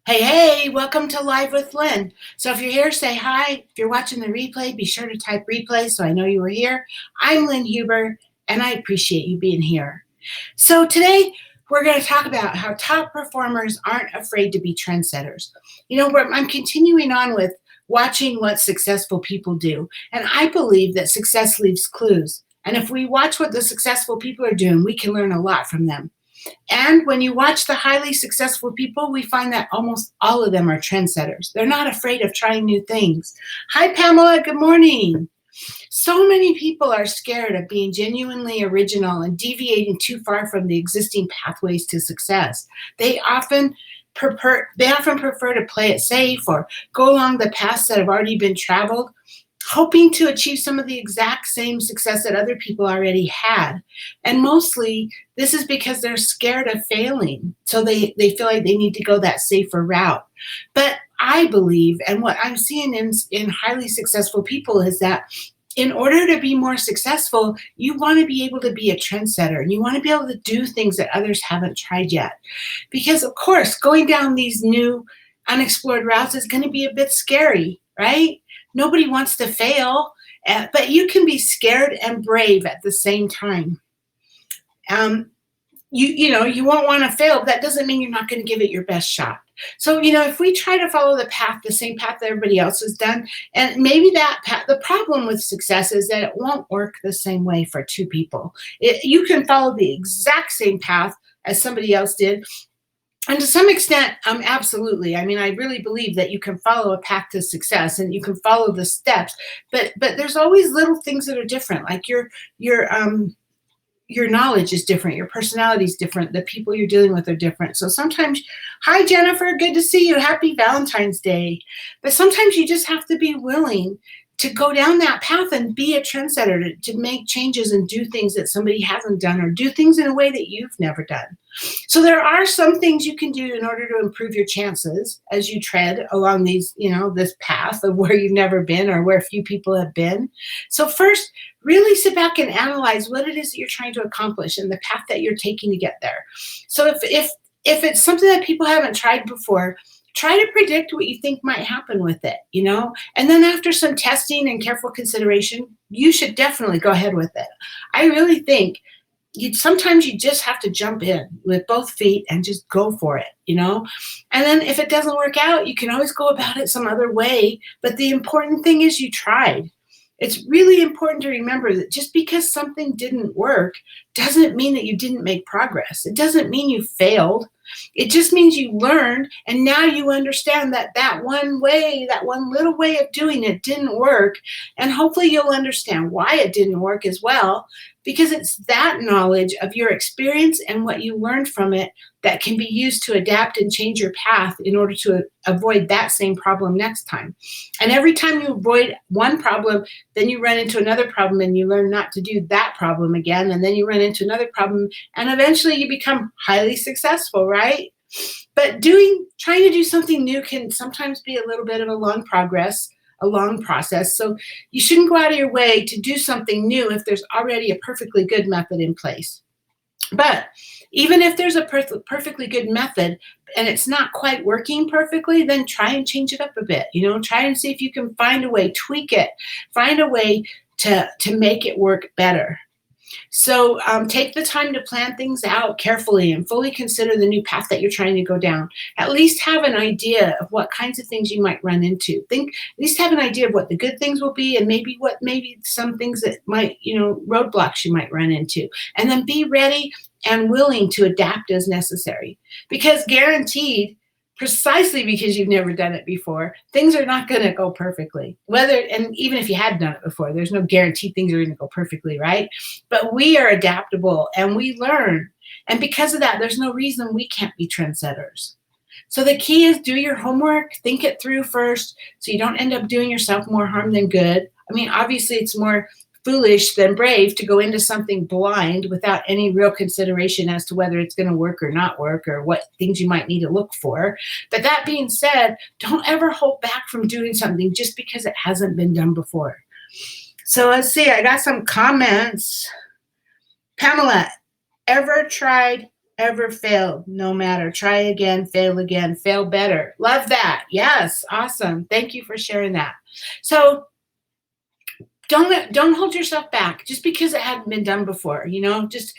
Hey, welcome to Live with Lynn. So if you're here, say hi. If you're watching the replay, be sure to type replay so I know you were here. I'm Lynn Huber, and I appreciate you being here. So today, we're going to talk about how top performers aren't afraid to be trendsetters. I'm continuing on with watching what successful people do, and I believe that success leaves clues. And if we watch what the successful people are doing, we can learn a lot from them. And when you watch the highly successful people, we find that almost all of them are trendsetters. They're not afraid of trying new things. Hi, Pamela. Good morning. So many people are scared of being genuinely original and deviating too far from the existing pathways to success. They often prefer to play it safe or go along the paths that have already been traveled, hoping to achieve some of the exact same success that other people already had. And mostly this is because they're scared of failing. So they feel like they need to go that safer route. But I believe, and what I'm seeing in highly successful people is that in order to be more successful, you want to be able to be a trendsetter and you want to be able to do things that others haven't tried yet. Because of course, going down these new unexplored routes is going to be a bit scary, right? Nobody wants to fail, but you can be scared and brave at the same time. You won't want to fail, but that doesn't mean you're not going to give it your best shot. So, if we try to follow the same path that everybody else has done, and maybe that path, the problem with success is that it won't work the same way for two people. You can follow the exact same path as somebody else did. And to some extent, absolutely. I mean, I really believe that you can follow a path to success and you can follow the steps, but there's always little things that are different. Like your knowledge is different, your personality is different, the people you're dealing with are different. So sometimes, hi Jennifer, good to see you. Happy Valentine's Day. But sometimes you just have to be willing to go down that path and be a trendsetter, to make changes and do things that somebody hasn't done or do things in a way that you've never done. So there are some things you can do in order to improve your chances as you tread along this path of where you've never been or where few people have been. So first, really sit back and analyze what it is that you're trying to accomplish and the path that you're taking to get there. So if it's something that people haven't tried before, try to predict what you think might happen with it, and then after some testing and careful consideration, you should definitely go ahead with it. I really think sometimes you just have to jump in with both feet and just go for it, and then if it doesn't work out, you can always go about it some other way. But the important thing is you tried. It's really important to remember that just because something didn't work doesn't mean that you didn't make progress. It doesn't mean you failed. It just means you learned, and now you understand that one little way of doing it didn't work, and hopefully you'll understand why it didn't work as well, because it's that knowledge of your experience and what you learned from it that can be used to adapt and change your path in order to avoid that same problem next time. And every time you avoid one problem, then you run into another problem and you learn not to do that problem again, and then you run into another problem, and eventually you become highly successful, right? But trying to do something new can sometimes be a little bit of a long process. So you shouldn't go out of your way to do something new if there's already a perfectly good method in place. But even if there's a perfectly good method and it's not quite working perfectly, then try and change it up a bit. Try and see if you can find a way, tweak it, find a way to make it work better. So take the time to plan things out carefully and fully consider the new path that you're trying to go down. At least have an idea of what kinds of things you might run into. At least have an idea of what the good things will be and maybe some things that might, roadblocks you might run into. And then be ready and willing to adapt as necessary. Because guaranteed, precisely because you've never done it before, things are not going to go perfectly. And even if you had done it before, there's no guarantee things are going to go perfectly, right? But we are adaptable and we learn. And because of that, there's no reason we can't be trendsetters. So the key is do your homework, think it through first, so you don't end up doing yourself more harm than good. I mean, obviously it's more foolish than brave to go into something blind without any real consideration as to whether it's going to work or not work or what things you might need to look for. But that being said, don't ever hold back from doing something just because it hasn't been done before. So let's see, I got some comments. Pamela, ever tried ever failed, no matter. Try again, fail better. Love that. Yes, awesome. Thank you for sharing that. So don't hold yourself back just because it hadn't been done before. Just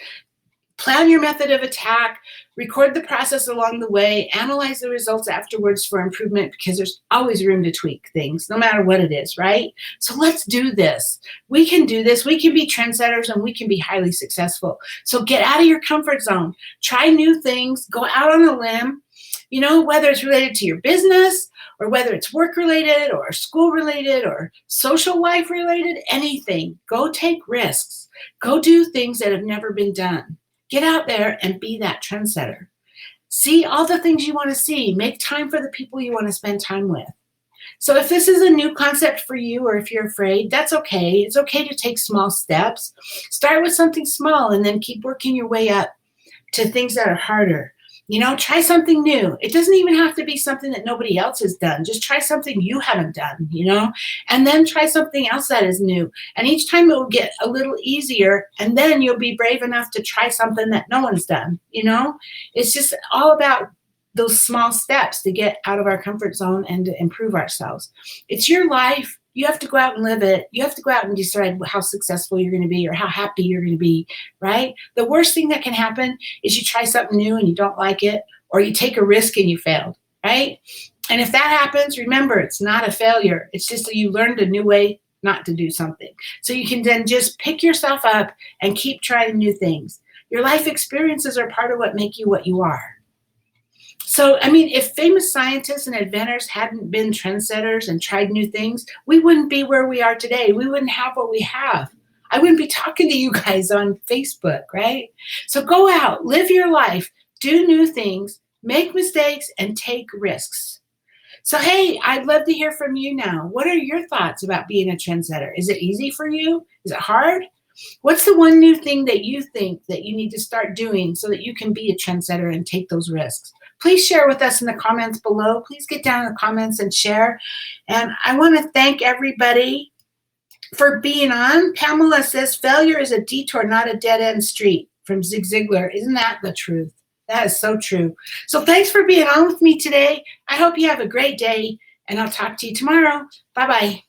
plan your method of attack, record the process along the way, analyze the results afterwards for improvement, because there's always room to tweak things, no matter what it is, right? So let's do this. We can do this. We can be trendsetters and we can be highly successful. So get out of your comfort zone. Try new things. Go out on a limb, whether it's related to your business or whether it's work related or school related or social life related, anything. Go take risks. Go do things that have never been done. Get out there and be that trendsetter. See all the things you want to see. Make time for the people you want to spend time with. So if this is a new concept for you, or if you're afraid, that's okay. It's okay to take small steps. Start with something small and then keep working your way up to things that are harder. Try something new. It doesn't even have to be something that nobody else has done. Just try something you haven't done, and then try something else that is new. And each time it will get a little easier, and then you'll be brave enough to try something that no one's done, It's just all about those small steps to get out of our comfort zone and to improve ourselves. It's your life. You have to go out and live it. You have to go out and decide how successful you're going to be or how happy you're going to be, right? The worst thing that can happen is you try something new and you don't like it, or you take a risk and you failed, right? And if that happens, remember, it's not a failure. It's just that you learned a new way not to do something. So you can then just pick yourself up and keep trying new things. Your life experiences are part of what make you what you are. So, if famous scientists and inventors hadn't been trendsetters and tried new things, we wouldn't be where we are today. We wouldn't have what we have. I wouldn't be talking to you guys on Facebook, right? So go out, live your life, do new things, make mistakes, and take risks. So, hey, I'd love to hear from you now. What are your thoughts about being a trendsetter? Is it easy for you? Is it hard? What's the one new thing that you think that you need to start doing so that you can be a trendsetter and take those risks? Please share with us in the comments below. Please get down in the comments and share. And I want to thank everybody for being on. Pamela says, failure is a detour, not a dead-end street, from Zig Ziglar. Isn't that the truth? That is so true. So thanks for being on with me today. I hope you have a great day, and I'll talk to you tomorrow. Bye-bye.